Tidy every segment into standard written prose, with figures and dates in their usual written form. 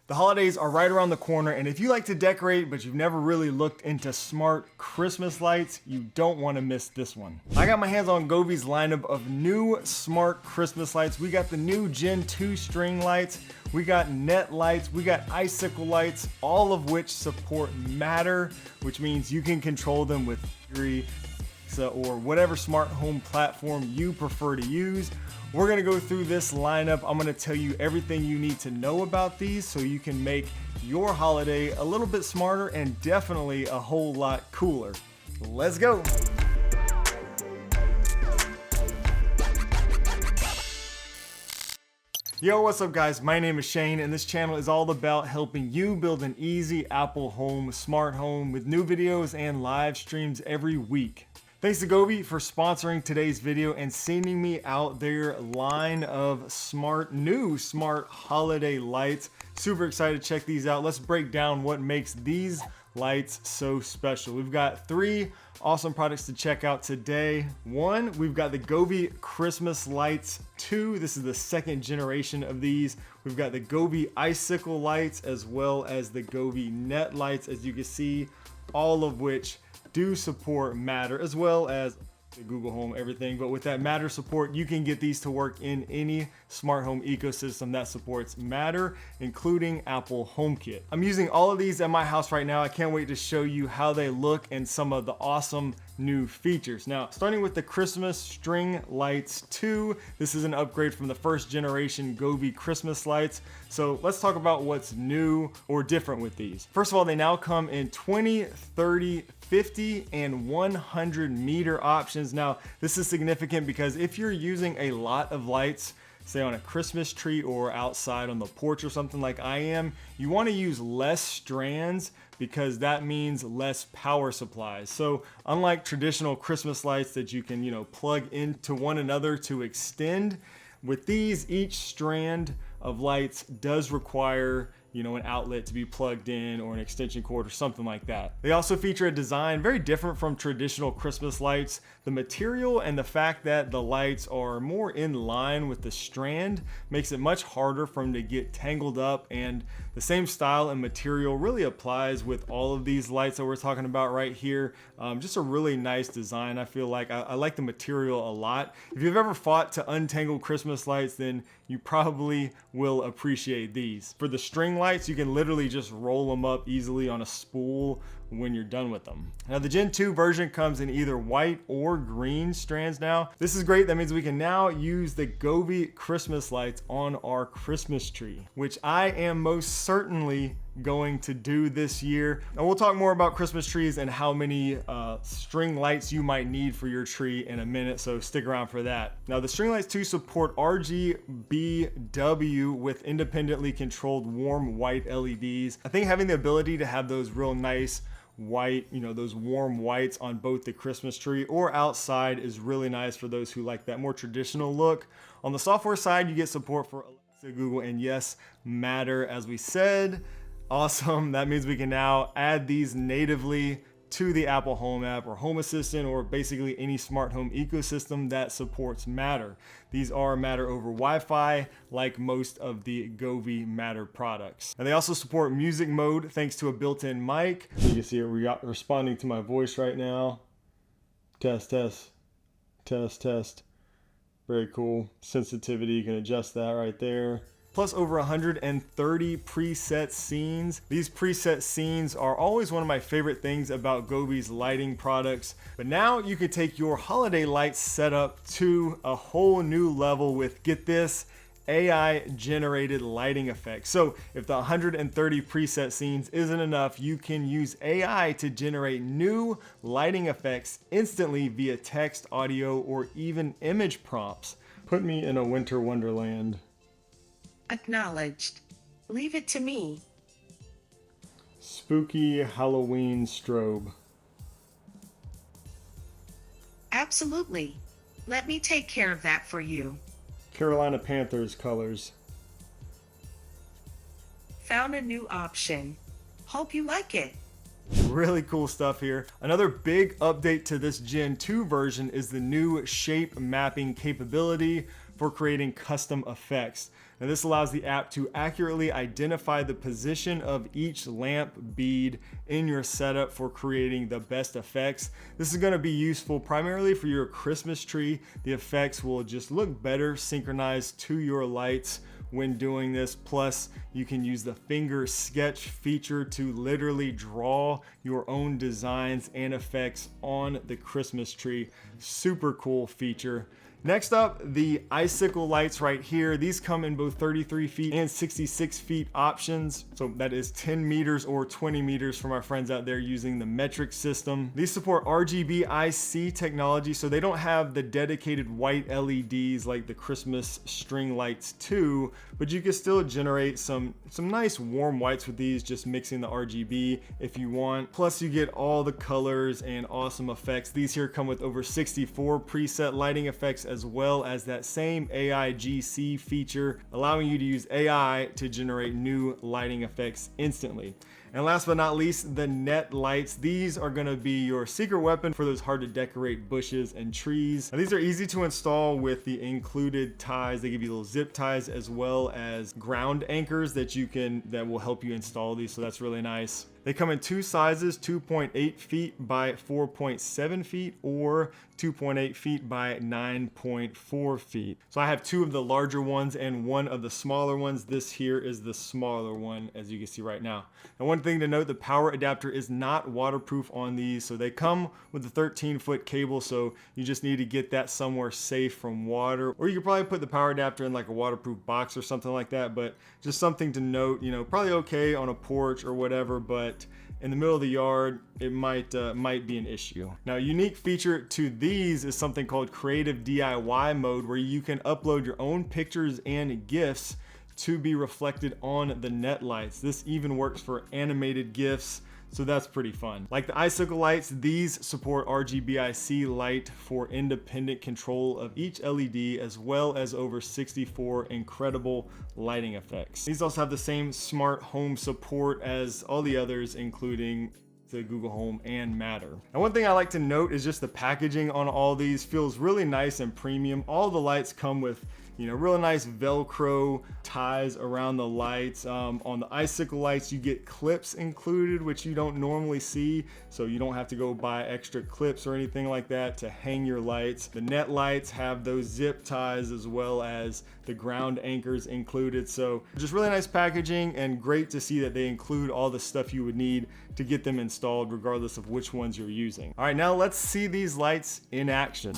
The holidays are right around the corner, and if you like to decorate but you've never really looked into smart Christmas lights, you don't want to miss this one. I got my hands on Govee's lineup of new smart Christmas lights. We got the new Gen 2 string lights, we got Net Lights, we got Icicle Lights, all of which support Matter, which means you can control them with Siri or whatever smart home platform you prefer to use. We're gonna go through this lineup. I'm gonna tell you everything you need to know about these so you can make your holiday a little bit smarter and definitely a whole lot cooler. Let's go. Yo, what's up guys? My name is Shane and this channel is all about helping you build an easy Apple home, smart home with new videos and live streams every week. Thanks to Govee for sponsoring today's video and sending me out their line of new smart holiday lights. Super excited to check these out. Let's break down what makes these lights so special. We've got three awesome products to check out today. One, we've got the Govee Christmas Lights 2. This is the second generation of these. We've got the Govee Icicle Lights as well as the Govee Net Lights, as you can see, all of which do support Matter as well as the Google Home, everything. But with that Matter support, you can get these to work in any smart home ecosystem that supports Matter, including Apple HomeKit. I'm using all of these at my house right now. I can't wait to show you how they look and some of the awesome new features. Now, starting with the Christmas String Lights 2, this is an upgrade from the first generation Govee Christmas lights. So let's talk about what's new or different with these. First of all, they now come in 20, 30, 50 and 100 meter options. Now, this is significant because if you're using a lot of lights, say on a Christmas tree or outside on the porch or something like I am, you want to use less strands because that means less power supplies. So unlike traditional Christmas lights that you can, plug into one another to extend, with these, each strand of lights does require an outlet to be plugged in or an extension cord or something like that. They also feature a design very different from traditional Christmas lights. The material and the fact that the lights are more in line with the strand makes it much harder for them to get tangled up, and the same style and material really applies with all of these lights that we're talking about right here. Just a really nice design. I feel like I like the material a lot. If you've ever fought to untangle Christmas lights, then you probably will appreciate these. For the string lights, you can literally just roll them up easily on a spool when you're done with them. Now, the Gen 2 version comes in either white or green strands now. This is great. That means we can now use the Govee Christmas lights on our Christmas tree, which I am most certainly going to do this year. And we'll talk more about Christmas trees and how many string lights you might need for your tree in a minute, so stick around for that. Now, the string lights too support RGBW with independently controlled warm white LEDs. I think having the ability to have those real nice white, those warm whites on both the Christmas tree or outside is really nice for those who like that more traditional look. On the software side, you get support for Alexa, Google, and yes, Matter, as we said. Awesome. That means we can now add these natively to the Apple Home app or Home Assistant or basically any smart home ecosystem that supports Matter. These are Matter over Wi-Fi, like most of the Govee Matter products. And they also support music mode thanks to a built-in mic. You can see it responding to my voice right now. Test, test, test, test. Very cool. Sensitivity, you can adjust that right there. Plus over 130 preset scenes. These preset scenes are always one of my favorite things about Govee's lighting products. But now you can take your holiday lights setup to a whole new level with, get this, AI generated lighting effects. So if the 130 preset scenes isn't enough, you can use AI to generate new lighting effects instantly via text, audio, or even image prompts. Put me in a winter wonderland. Acknowledged. Leave it to me. Spooky Halloween strobe. Absolutely. Let me take care of that for you. Carolina Panthers colors. Found a new option. Hope you like it. Really cool stuff here. Another big update to this Gen 2 version is the new shape mapping capability for creating custom effects. Now this allows the app to accurately identify the position of each lamp bead in your setup for creating the best effects. This is going to be useful primarily for your Christmas tree. The effects will just look better synchronized to your lights when doing this. Plus, you can use the finger sketch feature to literally draw your own designs and effects on the Christmas tree. Super cool feature. Next up, the Icicle Lights right here. These come in both 33 feet and 66 feet options. So that is 10 meters or 20 meters for my friends out there using the metric system. These support RGBIC technology, so they don't have the dedicated white LEDs like the Christmas string lights too, but you can still generate some nice warm whites with these, just mixing the RGB if you want. Plus you get all the colors and awesome effects. These here come with over 64 preset lighting effects, as well as that same AIGC feature, allowing you to use AI to generate new lighting effects instantly. And last but not least, the Net Lights. These are gonna be your secret weapon for those hard to decorate bushes and trees. Now, these are easy to install with the included ties. They give you little zip ties as well as ground anchors that will help you install these, so that's really nice. They come in two sizes, 2.8 feet by 4.7 feet or 2.8 feet by 9.4 feet. So I have two of the larger ones and one of the smaller ones. This here is the smaller one, as you can see right now. And one thing to note, the power adapter is not waterproof on these. So they come with a 13-foot cable, so you just need to get that somewhere safe from water. Or you could probably put the power adapter in like a waterproof box or something like that, but just something to note, probably okay on a porch or whatever, but in the middle of the yard, it might be an issue. Now, a unique feature to these is something called Creative DIY mode, where you can upload your own pictures and GIFs to be reflected on the Net Lights. This even works for animated GIFs, so that's pretty fun. Like the Icicle Lights, these support RGBIC light for independent control of each LED, as well as over 64 incredible lighting effects. These also have the same smart home support as all the others, including the Google Home and Matter. Now, one thing I like to note is just the packaging on all these feels really nice and premium. All the lights come with really nice Velcro ties around the lights. On the Icicle Lights, you get clips included, which you don't normally see, so you don't have to go buy extra clips or anything like that to hang your lights. The Net Lights have those zip ties as well as the ground anchors included, so just really nice packaging, and great to see that they include all the stuff you would need to get them installed regardless of which ones you're using. All right, now let's see these lights in action.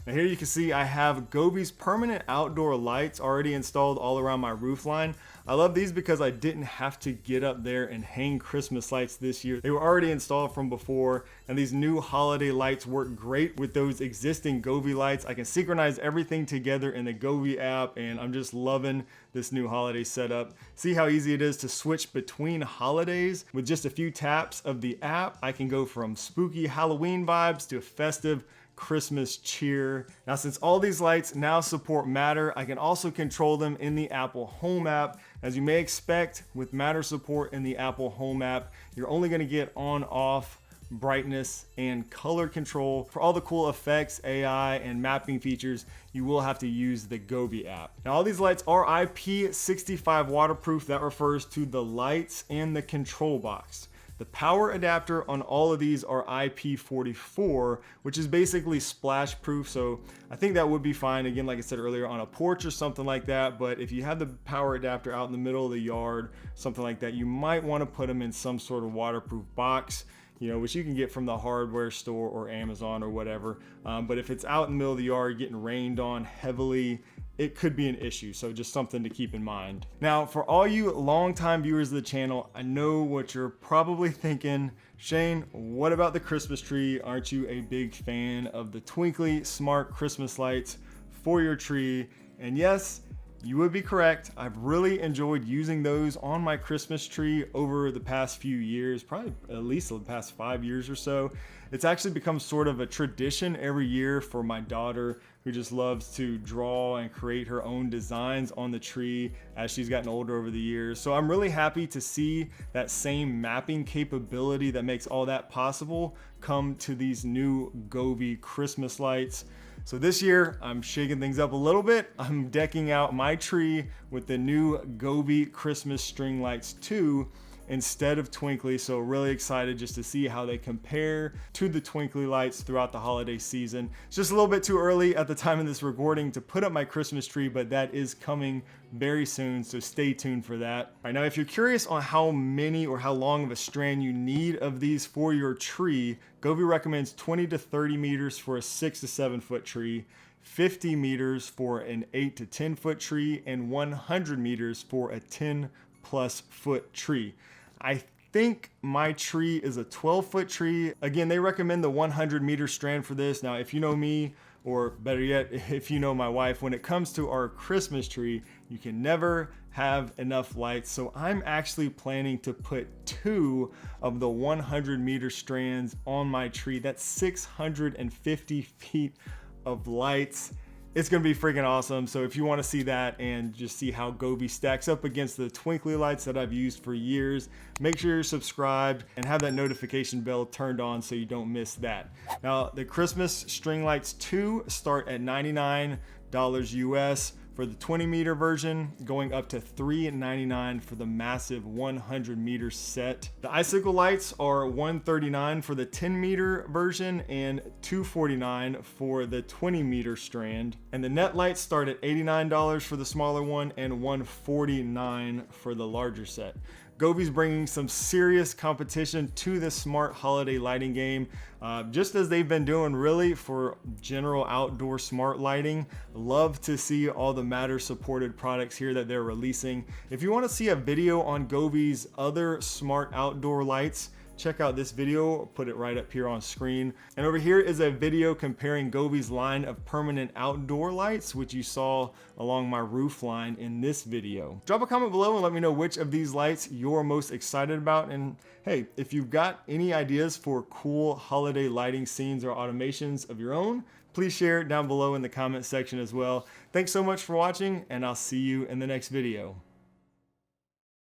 Now here you can see I have Govee's Permanent Outdoor Lights already installed all around my roof line. I love these because I didn't have to get up there and hang Christmas lights this year. They were already installed from before, and these new holiday lights work great with those existing Govee lights. I can synchronize everything together in the Govee app, and I'm just loving this new holiday setup. See how easy it is to switch between holidays? With just a few taps of the app, I can go from spooky Halloween vibes to festive Christmas cheer. Now, since all these lights now support Matter, I can also control them in the Apple Home app. As you may expect, with Matter support in the Apple Home app, you're only going to get on, off, brightness, and color control. For all the cool effects, AI, and mapping features, you will have to use the Govee app. Now, all these lights are IP65 waterproof. That refers to the lights and the control box. The power adapter on all of these are IP44, which is basically splash proof, so I think that would be fine, again, like I said earlier, on a porch or something like that. But if you have the power adapter out in the middle of the yard, something like that, you might want to put them in some sort of waterproof box, which you can get from the hardware store or Amazon or whatever. But if it's out in the middle of the yard getting rained on heavily, it could be an issue, so just something to keep in mind. Now, for all you longtime viewers of the channel, I know what you're probably thinking. Shane, what about the Christmas tree? Aren't you a big fan of the Twinkly smart Christmas lights for your tree? And yes, you would be correct. I've really enjoyed using those on my Christmas tree over the past few years, probably at least the past 5 years or so. It's actually become sort of a tradition every year for my daughter, who just loves to draw and create her own designs on the tree as she's gotten older over the years. So I'm really happy to see that same mapping capability that makes all that possible come to these new Govee Christmas lights. So this year, I'm shaking things up a little bit. I'm decking out my tree with the new Govee Christmas String Lights 2 instead of Twinkly. So really excited just to see how they compare to the Twinkly lights throughout the holiday season. It's just a little bit too early at the time of this recording to put up my Christmas tree, but that is coming very soon, so stay tuned for that. All right, now if you're curious on how many or how long of a strand you need of these for your tree, Govee recommends 20 to 30 meters for a 6 to 7 foot tree, 50 meters for an 8 to 10 foot tree, and 100 meters for a 10 plus foot tree. I think my tree is a 12-foot tree. Again, they recommend the 100-meter strand for this. Now, if you know me, or better yet, if you know my wife, when it comes to our Christmas tree, you can never have enough lights. So I'm actually planning to put 2 of the 100-meter strands on my tree. That's 650 feet of lights. It's gonna be freaking awesome. So if you wanna see that and just see how Govee stacks up against the Twinkly lights that I've used for years, make sure you're subscribed and have that notification bell turned on so you don't miss that. Now, the Christmas String Lights 2 start at $99 US for the 20-meter version, going up to $399 for the massive 100-meter set. The Icicle Lights are $139 for the 10-meter version and $249 for the 20-meter strand. And the Net Lights start at $89 for the smaller one and $149 for the larger set. Govee's bringing some serious competition to this smart holiday lighting game, just as they've been doing really for general outdoor smart lighting. Love to see all the Matter supported products here that they're releasing. If you want to see a video on Govee's other smart outdoor lights, check out this video, put it right up here on screen. And over here is a video comparing Govee's line of permanent outdoor lights, which you saw along my roof line in this video. Drop a comment below and let me know which of these lights you're most excited about. And hey, if you've got any ideas for cool holiday lighting scenes or automations of your own, please share it down below in the comment section as well. Thanks so much for watching, and I'll see you in the next video.